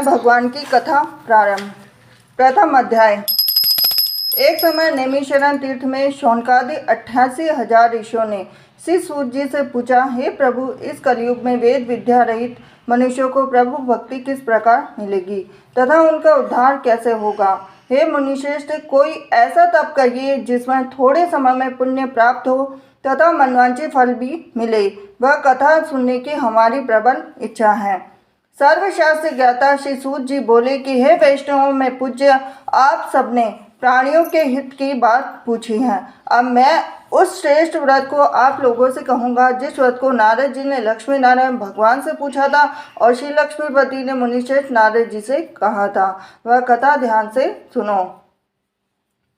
भगवान की कथा प्रारंभ। प्रथम अध्याय। एक समय नैमिषारण्य तीर्थ में शौनकादि 88,000 ऋषियों ने श्री सूत जी से पूछा, हे प्रभु, इस कलयुग में वेद विद्या रहित मनुष्यों को प्रभु भक्ति किस प्रकार मिलेगी तथा उनका उद्धार कैसे होगा। हे मुनिश्रेष्ठ, कोई ऐसा तप कहिए जिसमें थोड़े समय में पुण्य प्राप्त हो तथा मनवांछित फल भी मिले। वह कथा सुनने की हमारी प्रबल इच्छा है। सर्वशास्त्र ज्ञाता श्री सूत जी बोले कि हे वैष्णवों में पूज्य, आप सबने प्राणियों के हित की बात पूछी है। अब मैं उस श्रेष्ठ व्रत को आप लोगों से कहूँगा जिस व्रत को नारद जी ने लक्ष्मी नारायण भगवान से पूछा था और श्री लक्ष्मीपति ने मुनिश्रेष्ठ नारद जी से कहा था। वह कथा ध्यान से सुनो।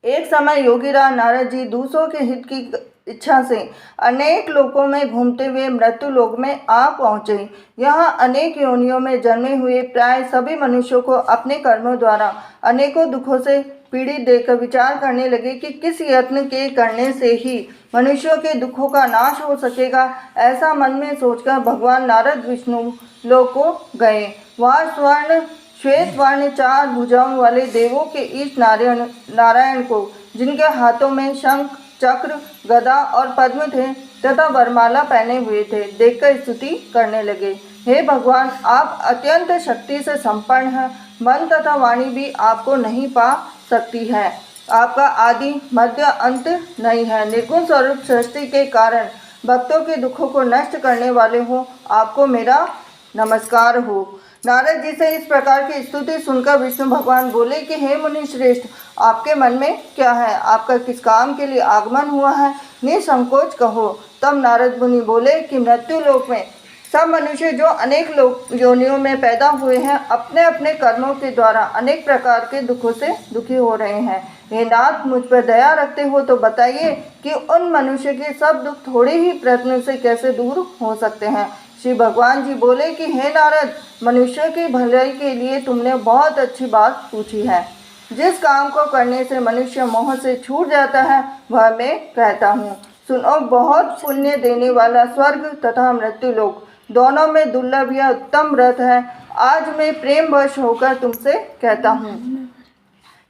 एक समय योगीराज नारद जी दूसरों के हित की इच्छा से अनेक लोकों में घूमते हुए मृत्यु लोक में आ पहुँचे। यहाँ अनेक योनियों में जन्मे हुए प्राय सभी मनुष्यों को अपने कर्मों द्वारा अनेकों दुखों से पीड़ित देखकर विचार करने लगे कि किस यत्न के करने से ही मनुष्यों के दुखों का नाश हो सकेगा। ऐसा मन में सोचकर भगवान नारद विष्णु लोक को गए। वहाँ स्वर्ण श्वेत वर्ण 4 भुजाओं वाले देवों के ईश नारायण को, जिनके हाथों में शंख चक्र गदा और पद्म थे तथा वरमाला पहने हुए थे, देखकर स्तुति करने लगे। हे भगवान, आप अत्यंत शक्ति से संपन्न हैं। मन तथा वाणी भी आपको नहीं पा सकती है। आपका आदि मध्य अंत नहीं है। निर्गुण स्वरूप सृष्टि के कारण भक्तों के दुखों को नष्ट करने वाले हो, आपको मेरा नमस्कार हो। नारद जी से इस प्रकार की स्तुति सुनकर विष्णु भगवान बोले कि हे मुनि श्रेष्ठ, आपके मन में क्या है? आपका किस काम के लिए आगमन हुआ है? निसंकोच कहो। तब नारद मुनि बोले कि मृत्यु लोक में सब मनुष्य जो अनेक योनियों में पैदा हुए हैं, अपने अपने कर्मों के द्वारा अनेक प्रकार के दुखों से दुखी हो रहे हैं। हे नाथ, मुझ पर दया रखते हो तो बताइए कि उन मनुष्य के सब दुख थोड़े ही प्रयत्न से कैसे दूर हो सकते हैं। श्री भगवान जी बोले कि हे नारद, मनुष्य की भलाई के लिए तुमने बहुत अच्छी बात पूछी है। जिस काम को करने से मनुष्य मोह से छूट जाता है वह मैं कहता हूँ। सुनो, बहुत पुण्य देने वाला स्वर्ग तथा मृत्यु लोक दोनों में दुर्लभ या उत्तम व्रत है। आज मैं प्रेम वश होकर तुमसे कहता हूँ।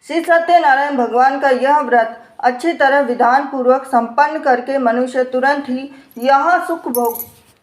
श्री सत्यनारायण भगवान का यह व्रत अच्छी तरह विधान पूर्वक संपन्न करके मनुष्य तुरंत ही यहाँ सुख भोग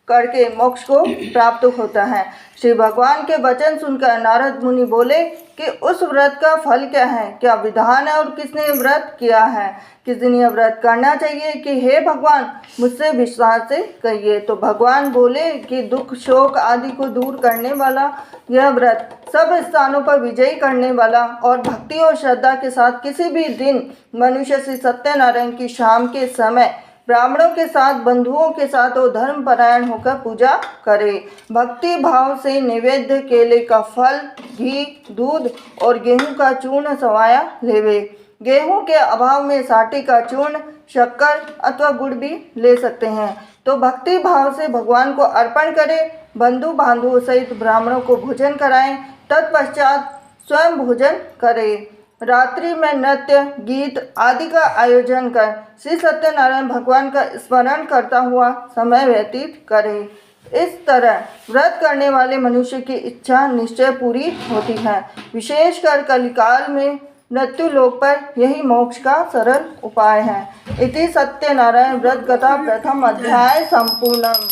करके मोक्ष को प्राप्त होता है। श्री भगवान के वचन सुनकर नारद मुनि बोले कि उस व्रत का फल क्या है, क्या विधान है और किसने व्रत किया है, किस दिन यह व्रत करना चाहिए कि हे भगवान मुझसे विश्वास से कहिए। तो भगवान बोले कि दुख शोक आदि को दूर करने वाला यह व्रत, सब स्थानों पर विजयी करने वाला और भक्ति और श्रद्धा के साथ किसी भी दिन मनुष्य श्री सत्यनारायण की शाम के समय ब्राह्मणों के साथ बंधुओं के साथ और धर्म परायण होकर पूजा करे। भक्ति भाव से नैवेद्य केले का फल, घी, दूध और गेहूं का चूर्ण सवाया लेवे। गेहूं के अभाव में साटी का चूर्ण, शक्कर अथवा गुड़ भी ले सकते हैं। तो भक्ति भाव से भगवान को अर्पण करें। बंधु बांधुओं सहित ब्राह्मणों को भोजन कराएं। तत्पश्चात स्वयं भोजन करें। रात्रि में नृत्य गीत आदि का आयोजन कर श्री सत्यनारायण भगवान का स्मरण करता हुआ समय व्यतीत करें। इस तरह व्रत करने वाले मनुष्य की इच्छा निश्चय पूरी होती है। विशेषकर कलिकाल में मृत्यु लोक पर यही मोक्ष का सरल उपाय है। इति सत्यनारायण व्रत कथा प्रथम अध्याय संपूर्णम।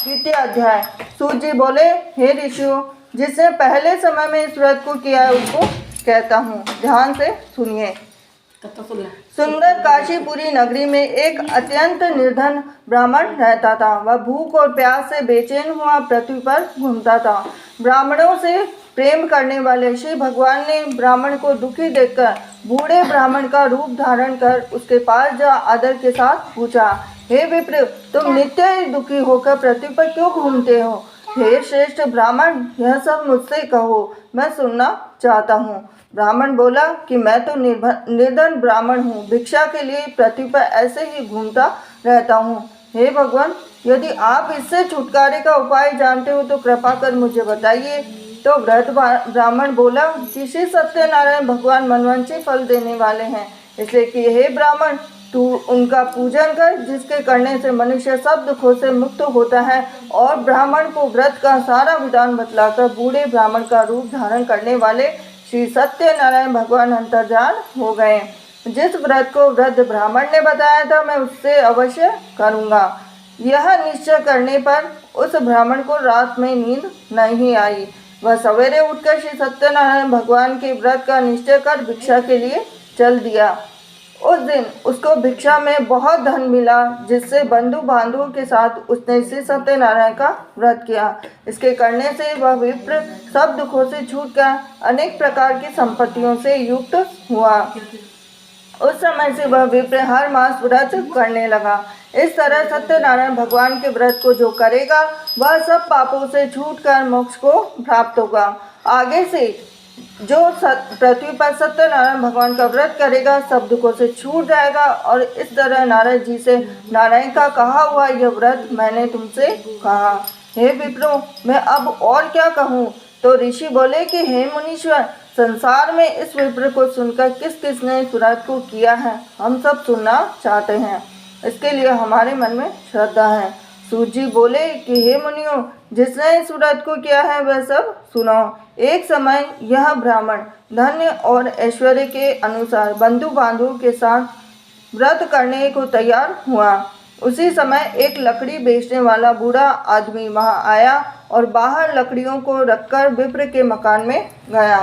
द्वितीय अध्याय। सूत जी बोले, हे ऋषियों, जिसने पहले समय में इस व्रत को किया है उसको कहता हूँ, ध्यान से सुनिए। सुंदर काशीपुरी नगरी में एक अत्यंत निर्धन ब्राह्मण रहता था। वह भूख और प्यास से बेचैन हुआ पृथ्वी पर घूमता था। ब्राह्मणों से प्रेम करने वाले श्री भगवान ने ब्राह्मण को दुखी देखकर बूढ़े ब्राह्मण का रूप धारण कर उसके पास जा आदर के साथ पूछा, हे विप्र, तुम नित्य ही दुखी होकर पृथ्वी पर क्यों घूमते हो? हे श्रेष्ठ ब्राह्मण, यह सब मुझसे कहो, मैं सुनना चाहता हूँ। ब्राह्मण बोला कि मैं तो निर्धन ब्राह्मण हूँ, भिक्षा के लिए पृथ्वी पर ऐसे ही घूमता रहता हूँ। हे भगवान, यदि आप इससे छुटकारे का उपाय जानते हो तो कृपा कर मुझे बताइए। तो वृद्ध ब्राह्मण बोला कि श्री सत्यनारायण भगवान मनवांछित फल देने वाले हैं, इसलिए कि हे ब्राह्मण, तू उनका पूजन कर, जिसके करने से मनुष्य सब दुखों से मुक्त होता है। और ब्राह्मण को व्रत का सारा विधान बतलाकर बूढ़े ब्राह्मण का रूप धारण करने वाले श्री सत्यनारायण भगवान अंतर्धान हो गए। जिस व्रत को वृद्ध ब्राह्मण ने बताया था, मैं उससे अवश्य करूँगा। यह निश्चय करने पर उस ब्राह्मण को रात में नींद नहीं आई। वह सवेरे उठकर श्री सत्यनारायण भगवान के व्रत का निश्चय कर भिक्षा के लिए चल दिया। उस दिन उसको भिक्षा में बहुत धन मिला, जिससे बंधु बांधवों के साथ उसने श्री सत्यनारायण का व्रत किया। इसके करने से वह विप्र सब दुखों से छूटकर अनेक प्रकार की संपत्तियों से युक्त हुआ। उस समय से वह विप्र हर मास व्रत करने लगा। इस तरह सत्यनारायण भगवान के व्रत को जो करेगा, वह सब पापों से छूटकर मोक्ष को प्राप्त होगा। आगे से जो पृथ्वी पर सत्यनारायण भगवान का व्रत करेगा, सब दुखों से छूट जाएगा। और इस तरह नारद जी से नारायण का कहा हुआ यह व्रत मैंने तुमसे कहा। हे विप्रो, मैं अब और क्या कहूँ? तो ऋषि बोले कि हे मुनीश्वर, संसार में इस विप्र को सुनकर किस किसने व्रत को किया है, हम सब सुनना चाहते हैं। इसके लिए हमारे मन में श्रद्धा है। सूत जी बोले कि हे मुनियों, जिसने इस व्रत को किया है वह सब सुनो। एक समय यह ब्राह्मण धन्य और ऐश्वर्य के अनुसार बंधु बांधवों के साथ व्रत करने को तैयार हुआ। उसी समय एक लकड़ी बेचने वाला बूढ़ा आदमी वहां आया और बाहर लकड़ियों को रखकर विप्र के मकान में गया।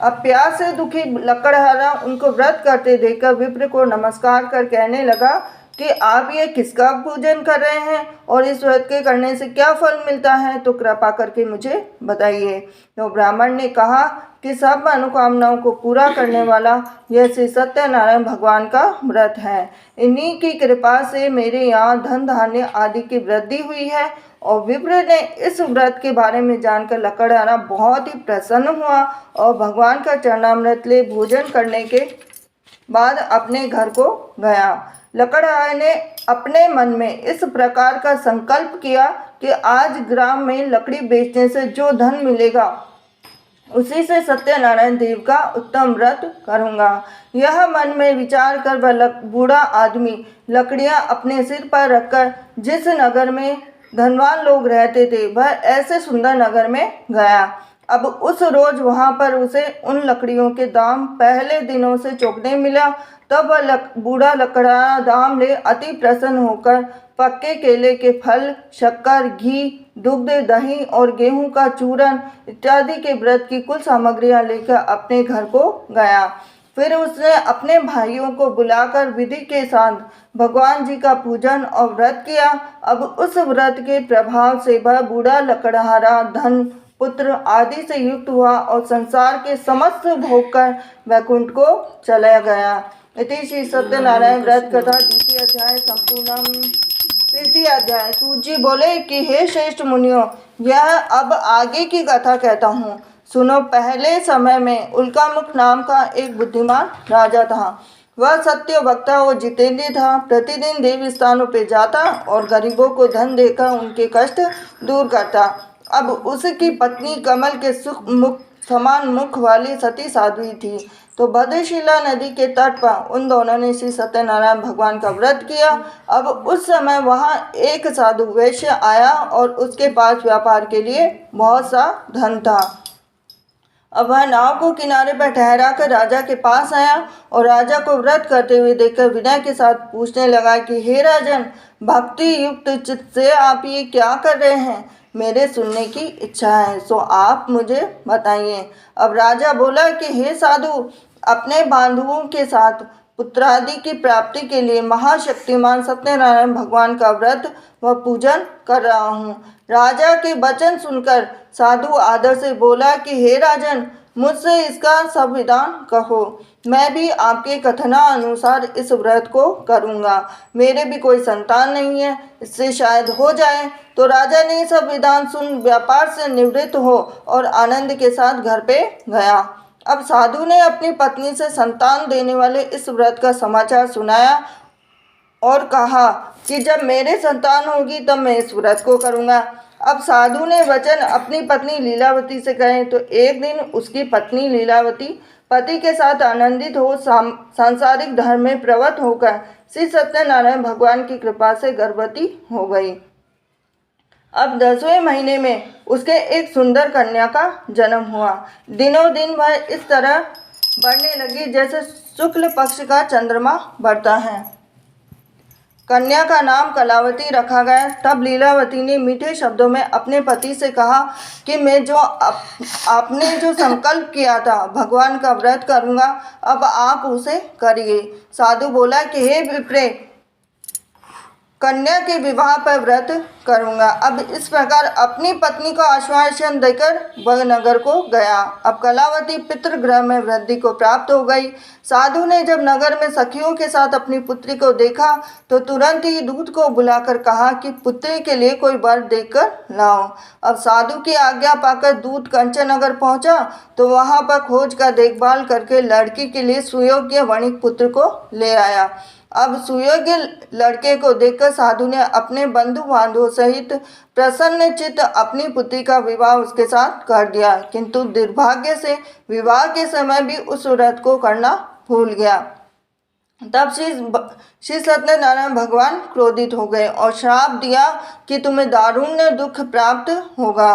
अब प्यास से दुखी लकड़हारा उनको व्रत करते देखकर विप्र को नमस्कार कर कहने लगा कि आप ये किसका पूजन कर रहे हैं और इस व्रत के करने से क्या फल मिलता है, तो कृपा करके मुझे बताइए। तो ब्राह्मण ने कहा कि सब मनोकामनाओं को पूरा करने वाला यह श्री सत्यनारायण भगवान का व्रत है। इन्हीं की कृपा से मेरे यहाँ धन धान्य आदि की वृद्धि हुई है। और विप्र ने इस व्रत के बारे में जानकर लकड़हारा बहुत ही प्रसन्न हुआ और भगवान का चरणामृत ले भोजन करने के बाद अपने घर को गया। लकड़हारे ने अपने मन में इस प्रकार का संकल्प किया कि आज ग्राम में लकड़ी बेचने से जो धन मिलेगा, उसी से सत्यनारायण देव का उत्तम व्रत करूँगा। यह मन में विचार कर वह बूढ़ा आदमी लकड़ियाँ अपने सिर पर रखकर जिस नगर में धनवान लोग रहते थे, वह ऐसे सुंदर नगर में गया। अब उस रोज वहाँ पर उसे उन लकड़ियों के दाम पहले दिनों से चौगने मिला। तब वह बूढ़ा लकड़ा दाम ले अति प्रसन्न होकर पक्के केले के फल, शक्कर, घी, दुग्ध, दही और गेहूं का चूरन इत्यादि के व्रत की कुल सामग्रियां लेकर अपने घर को गया। फिर उसने अपने भाइयों को बुलाकर विधि के साथ भगवान जी का पूजन और व्रत किया। अब उस व्रत के प्रभाव से वह बूढ़ा लकड़हारा धन, पुत्र आदि से युक्त हुआ और संसार के समस्त भोग कर वैकुंठ को चला गया। इति श्री सत्यनारायण व्रत कथा द्वितीय अध्याय संपूर्णम। तृतीय अध्याय। सूत जी बोले कि हे श्रेष्ठ मुनियों, यह अब आगे की कथा कहता हूँ, सुनो। पहले समय में उल्कामुख नाम का एक बुद्धिमान राजा था। वह सत्य वक्ता और जितेंद्रिय था। प्रतिदिन देव स्थानों पर जाता और गरीबों को धन देकर उनके कष्ट दूर करता। अब उसकी पत्नी कमल के सुख मुख समान मुख वाली सती साध्वी थी। तो भद्रशिला नदी के तट पर उन दोनों ने श्री सत्यनारायण भगवान का व्रत किया। अब उस समय वहाँ एक साधु वैश्य आया और उसके पास व्यापार के लिए बहुत सा धन था। अब वह नाव को किनारे पर ठहरा कर राजा के पास आया और राजा को व्रत करते हुए देखकर विनय के साथ पूछने लगा कि हे राजन, भक्ति युक्त चित्त से आप ये क्या कर रहे हैं? मेरे सुनने की इच्छा है, सो आप मुझे बताइए। अब राजा बोला कि हे साधु, अपने बांधवों के साथ पुत्रादि की प्राप्ति के लिए महाशक्तिमान सत्यनारायण भगवान का व्रत व पूजन कर रहा हूँ। राजा के वचन सुनकर साधु आदर से बोला कि हे राजन, मुझसे इसका सब विधान कहो। मैं भी आपके कथना अनुसार इस व्रत को करूँगा। मेरे भी कोई संतान नहीं है, इससे शायद हो जाए। तो राजा ने सब विधान सुन व्यापार से निवृत्त हो और आनंद के साथ घर पे गया। अब साधु ने अपनी पत्नी से संतान देने वाले इस व्रत का समाचार सुनाया और कहा कि जब मेरे संतान होगी तब मैं इस व्रत को करूँगा। अब साधु ने वचन अपनी पत्नी लीलावती से कहे। तो एक दिन उसकी पत्नी लीलावती पति के साथ आनंदित हो सांसारिक धर्म में प्रवृत्त होकर श्री सत्यनारायण भगवान की कृपा से गर्भवती हो गई। अब 10वें महीने में उसके एक सुंदर कन्या का जन्म हुआ। दिनों दिन वह इस तरह बढ़ने लगी जैसे शुक्ल पक्ष का चंद्रमा बढ़ता है। कन्या का नाम कलावती रखा गया। तब लीलावती ने मीठे शब्दों में अपने पति से कहा कि मैं जो आपने जो संकल्प किया था भगवान का व्रत करूँगा, अब आप उसे करिए। साधु बोला कि हे विप्रे, कन्या के विवाह पर व्रत करूँगा। अब इस प्रकार अपनी पत्नी को आश्वासन देकर वह नगर को गया। अब कलावती पितृगृह में वृद्धि को प्राप्त हो गई। साधु ने जब नगर में सखियों के साथ अपनी पुत्री को देखा तो तुरंत ही दूत को बुलाकर कहा कि पुत्री के लिए कोई वर देखकर लाओ। अब साधु की आज्ञा पाकर दूत कंचन नगर पहुंचा तो वहां पर खोज का देखभाल करके लड़की के लिए सुयोग्य वणिक पुत्र को ले आया। अब सुयोग्य लड़के को देखकर साधु ने अपने बंधु बांधवों सहित प्रसन्न चित्त अपनी पुत्री का विवाह उसके साथ कर दिया, किंतु दुर्भाग्य से विवाह के समय भी उस व्रत को करना भूल गया। तब श्री सत्यनारायण भगवान क्रोधित हो गए और श्राप दिया कि तुम्हें दारुण दुख प्राप्त होगा।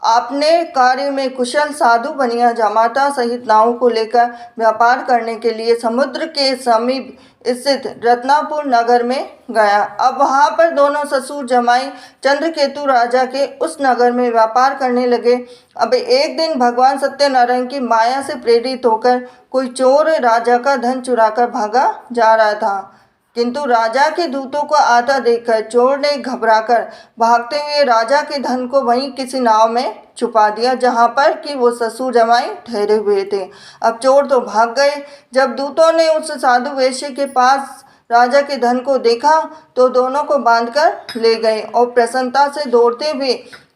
आपने कार्य में कुशल साधु बनिया जामाता सहित नावों को लेकर व्यापार करने के लिए समुद्र के समीप स्थित रत्नापुर नगर में गया। अब वहां पर दोनों ससुर जमाई चंद्रकेतु राजा के उस नगर में व्यापार करने लगे। अब एक दिन भगवान सत्यनारायण की माया से प्रेरित होकर कोई चोर राजा का धन चुराकर भागा जा रहा था, किंतु राजा के दूतों को आता देखकर चोर ने घबराकर भागते हुए राजा के धन को वहीं किसी नाव में छुपा दिया जहां पर कि वो ससुर जमाई ठहरे हुए थे। अब चोर तो भाग गए। जब दूतों ने उस साधु वैश्य के पास राजा के धन को देखा तो दोनों को बांधकर ले गए और प्रसन्नता से दौड़ते हुए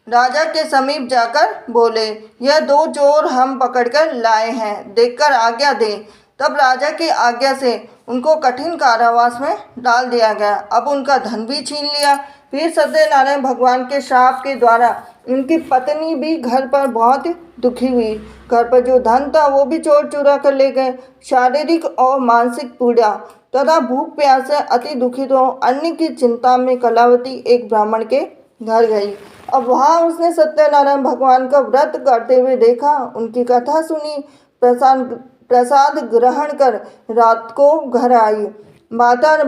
राजा के समीप जाकर बोले, यह 2 चोर हम पकड़कर लाए हैं, देखकर आज्ञा दें। तब राजा की आज्ञा से उनको कठिन कारावास में डाल दिया गया। अब उनका धन भी छीन लिया। फिर सत्यनारायण भगवान के श्राप के द्वारा उनकी पत्नी भी घर पर बहुत दुखी हुई। घर पर जो धन था वो भी चोर चुरा कर ले गए। शारीरिक और मानसिक पीड़ा तथा भूख प्यास से अति दुखित हो अन्न की चिंता में कलावती एक ब्राह्मण के घर गई। अब वहाँ उसने सत्यनारायण भगवान का व्रत करते हुए देखा, उनकी कथा सुनी, प्रसाद ग्रहण कर रात को घर आई। माता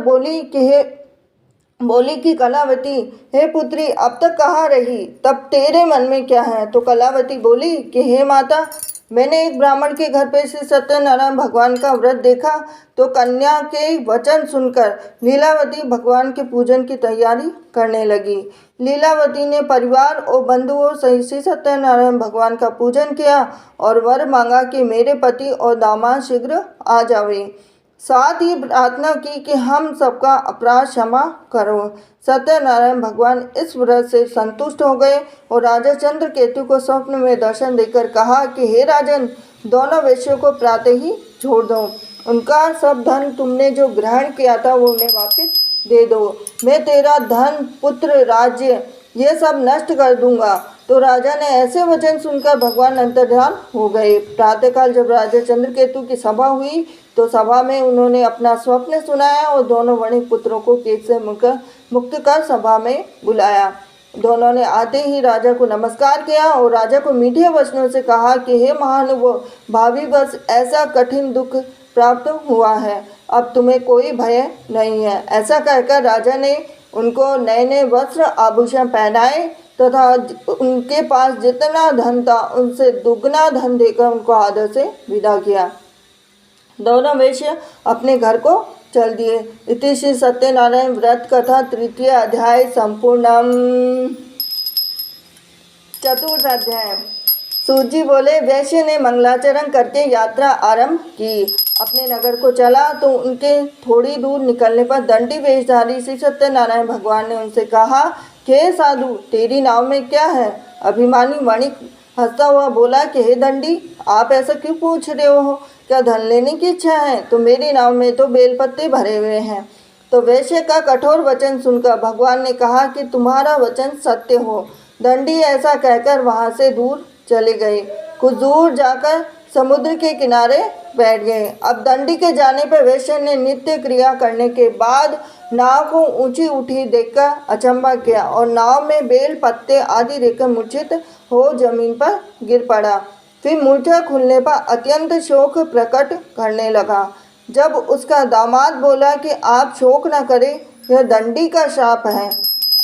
बोली कि कलावती, हे पुत्री, अब तक कहाँ रही? तब तेरे मन में क्या है? तो कलावती बोली कि हे माता, मैंने एक ब्राह्मण के घर पे श्री सत्यनारायण भगवान का व्रत देखा तो कन्या के वचन सुनकर लीलावती भगवान के पूजन की तैयारी करने लगी। लीलावती ने परिवार और बंधुओं सहित श्री सत्यनारायण भगवान का पूजन किया और वर मांगा कि मेरे पति और दामाद शीघ्र आ जावे। साथ ही प्रार्थना की कि हम सबका अपराध क्षमा करो। सत्यनारायण भगवान इस व्रत से संतुष्ट हो गए और राजा चंद्रकेतु को स्वप्न में दर्शन देकर कहा कि हे राजन, दोनों वैश्यों को प्रातः ही छोड़ दो। उनका सब धन तुमने जो ग्रहण किया था वो उन्हें वापस दे दो। मैं तेरा धन, पुत्र, राज्य ये सब नष्ट कर दूंगा। तो राजा ने ऐसे वचन सुनकर भगवान अंतर्ध्यान हो गए। प्रातःकाल जब राजा चंद्रकेतु की सभा हुई तो सभा में उन्होंने अपना स्वप्न सुनाया और दोनों वणिक पुत्रों को केस से मुक्त कर सभा में बुलाया। दोनों ने आते ही राजा को नमस्कार किया और राजा को मीठे वचनों से कहा कि हे महानुभाव, भावी वर्ष ऐसा कठिन दुख प्राप्त हुआ है, अब तुम्हें कोई भय नहीं है। ऐसा कहकर राजा ने उनको नए नए वस्त्र आभूषण पहनाए तथा उनके पास जितना धन था उनसे दुगना धन देकर उनको आदर से विदा किया। दोनों वैश्य अपने घर को चल दिए। इति श्री सत्यनारायण व्रत कथा 3 अध्याय संपूर्णम। 4 अध्याय। सूत बोले, वैश्य ने मंगलाचरण करके यात्रा आरंभ की। अपने नगर को चला तो उनके थोड़ी दूर निकलने पर दंडी वेशधारी श्री सत्यनारायण भगवान ने उनसे कहा कि हे साधु, तेरी नाव में क्या है? अभिमानी वणिक हंसता हुआ बोला कि हे दंडी, आप ऐसा क्यों पूछ रहे हो? क्या धन लेने की इच्छा है? तो मेरी नाव में तो बेलपत्ते भरे हुए हैं। तो वैश्य का कठोर वचन सुनकर भगवान ने कहा कि तुम्हारा वचन सत्य हो। दंडी ऐसा कहकर वहाँ से दूर चले गए। कुछ दूर जाकर समुद्र के किनारे बैठ गए। अब दंडी के जाने पर वैश्य ने नित्य क्रिया करने के बाद नाव को ऊंची उठी देखकर अचंभा किया और नाव में बेल पत्ते आदि देखकर मूर्छित हो जमीन पर गिर पड़ा। फिर मूर्छा खुलने पर अत्यंत शोक प्रकट करने लगा। जब उसका दामाद बोला कि आप शोक न करें, यह दंडी का शाप है,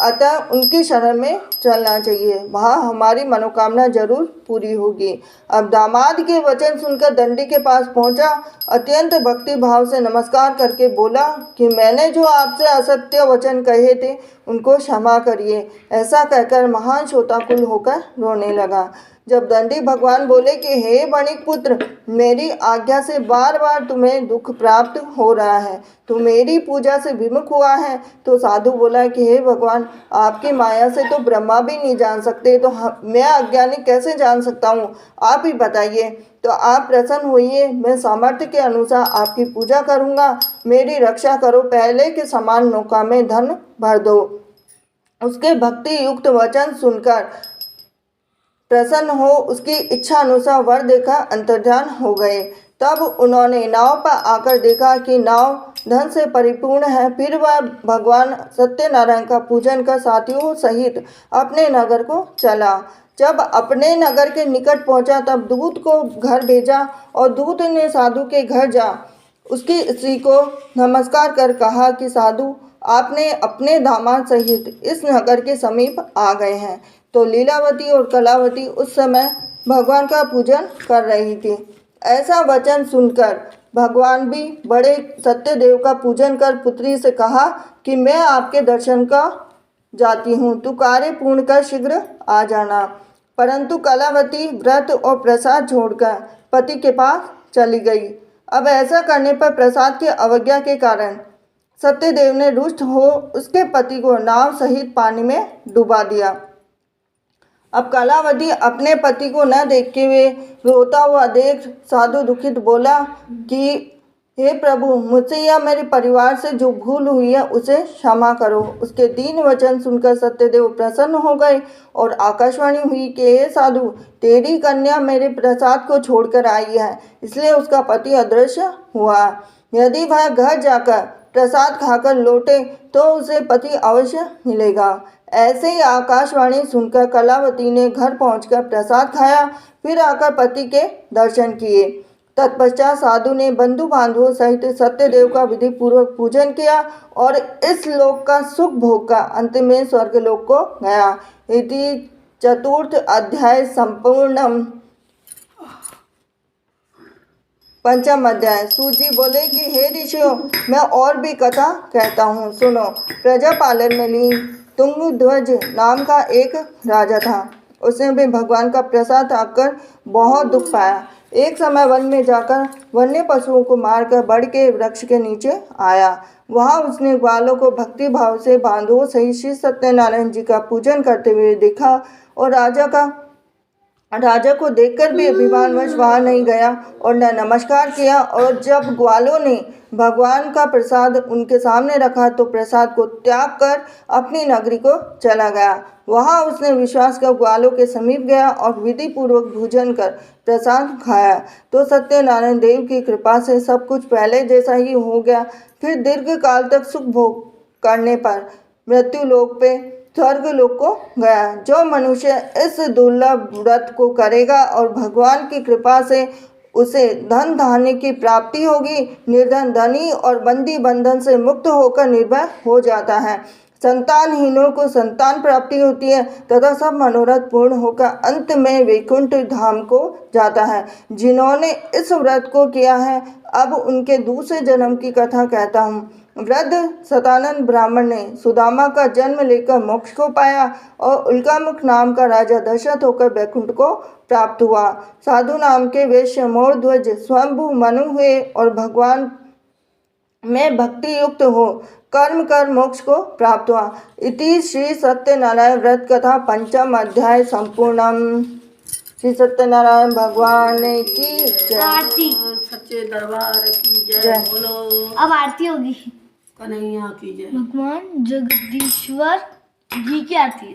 अतः उनकी शरण में चलना चाहिए, वहाँ हमारी मनोकामना जरूर पूरी होगी। अब दामाद के वचन सुनकर दंडी के पास पहुँचा, अत्यंत भक्ति भाव से नमस्कार करके बोला कि मैंने जो आपसे असत्य वचन कहे थे उनको क्षमा करिए। ऐसा कहकर महान शोकाकुल होकर रोने लगा। जब दंडी भगवान बोले कि हे वणिक पुत्र, मेरी आज्ञा से बार बार तुम्हें दुख प्राप्त हो रहा है, तो मेरी पूजा से विमुख हुआ है। तो साधु बोला कि हे भगवान, आपकी माया से तो ब्रह्मा भी नहीं जान सकते, तो मैं अज्ञानी कैसे जान सकता हूँ, आप ही बताइए। तो आप प्रसन्न होइए, मैं सामर्थ्य के अनुसार आपकी पूजा करूँगा, मेरी रक्षा करो, पहले के समान नौका में धन भर दो। उसके भक्ति युक्त वचन सुनकर प्रसन्न हो उसकी इच्छा अनुसार वर देकर अंतर्ध्यान हो गए। तब उन्होंने नाव पर आकर देखा कि नाव धन से परिपूर्ण है। फिर वह भगवान सत्यनारायण का पूजन कर साथियों सहित अपने नगर को चला। जब अपने नगर के निकट पहुंचा तब दूत को घर भेजा और दूत ने साधु के घर जा उसकी स्त्री को नमस्कार कर कहा कि साधु, आपने अपने दामाद सहित इस नगर के समीप आ गए हैं। तो लीलावती और कलावती उस समय भगवान का पूजन कर रही थी। ऐसा वचन सुनकर भगवान भी बड़े सत्यदेव का पूजन कर पुत्री से कहा कि मैं आपके दर्शन का जाती हूँ, तू कार्य पूर्ण कर शीघ्र आ जाना। परंतु कलावती व्रत और प्रसाद छोड़कर पति के पास चली गई। अब ऐसा करने पर प्रसाद की अवज्ञा के कारण सत्यदेव ने रुष्ट हो उसके पति को नाव सहित पानी में डुबा दिया। अब कलावती अपने पति को न देखते हुए रोता हुआ देख साधु दुखित बोला कि हे प्रभु, मुझसे या मेरे परिवार से जो भूल हुई है उसे क्षमा करो। उसके दीन वचन सुनकर सत्यदेव प्रसन्न हो गए और आकाशवाणी हुई कि हे साधु, तेरी कन्या मेरे प्रसाद को छोड़कर आई है, इसलिए उसका पति अदृश्य हुआ। यदि वह घर जाकर प्रसाद खाकर लौटे तो उसे पति अवश्य मिलेगा। ऐसे ही आकाशवाणी सुनकर कलावती ने घर पहुंचकर प्रसाद खाया, फिर आकर पति के दर्शन किए। तत्पश्चात साधु ने बंधु बांधवों सहित सत्यदेव का विधि पूर्वक पूजन किया और इस लोक का सुख भोग का अंत में स्वर्गलोक को गया। इति चतुर्थ अध्याय संपूर्णम। पंचम अध्याय। सूत जी बोले कि हे ऋषियों, मैं और भी कथा कहता हूँ, सुनो। प्रजापालन में ली तुंगध्वज नाम का एक राजा था। उसने भी भगवान का प्रसाद खाकर बहुत दुख पाया। एक समय वन में जाकर वन्य पशुओं को मारकर बड़ के वृक्ष के नीचे आया। वहाँ उसने ग्वालों को भक्ति भाव से बांधवों सहित श्री सत्यनारायण जी का पूजन करते हुए देखा और राजा को देखकर भी अभिमानवश वहाँ नहीं गया और न नमस्कार किया। और जब ग्वालों ने भगवान का प्रसाद उनके सामने रखा तो प्रसाद को त्याग कर अपनी नगरी को चला गया। वहाँ उसने विश्वास कर ग्वालों के समीप गया और विधि पूर्वक भोजन कर प्रसाद खाया तो सत्यनारायण देव की कृपा से सब कुछ पहले जैसा ही हो गया। फिर दीर्घ काल तक सुख भोग करने पर मृत्यु लोक पे स्वर्ग लोक को गया। जो मनुष्य इस दुर्लभ व्रत को करेगा और भगवान की कृपा से उसे धन धान्य की प्राप्ति होगी, निर्धन धनी और बंदी बंधन से मुक्त होकर निर्भय हो जाता है। संतानहीनों को संतान प्राप्ति होती है तथा सब मनोरथ पूर्ण होकर अंत में वैकुंठ धाम को जाता है। जिन्होंने इस व्रत को किया है, अब उनके दूसरे जन्म की कथा कहता हूँ। वृद्ध सतानंद ब्राह्मण ने सुदामा का जन्म लेकर मोक्ष को पाया और उल्कामुख नाम का राजा दशरथ होकर वैकुंठ को प्राप्त हुआ। साधु नाम के वैश्य मोरध्वज स्वयंभू मनु हुए और भगवान में भक्ति युक्त हो कर्म कर मोक्ष को प्राप्त हुआ। इति श्री सत्यनारायण व्रत कथा पंचम अध्याय संपूर्णम। श्री सत्यनारायण भगवान की जय। आरती सच्चे दरबार की जय बोलो। अब आरती होगी। कन्हैया की जय। भगवान जगदीश्वर जी की आरती।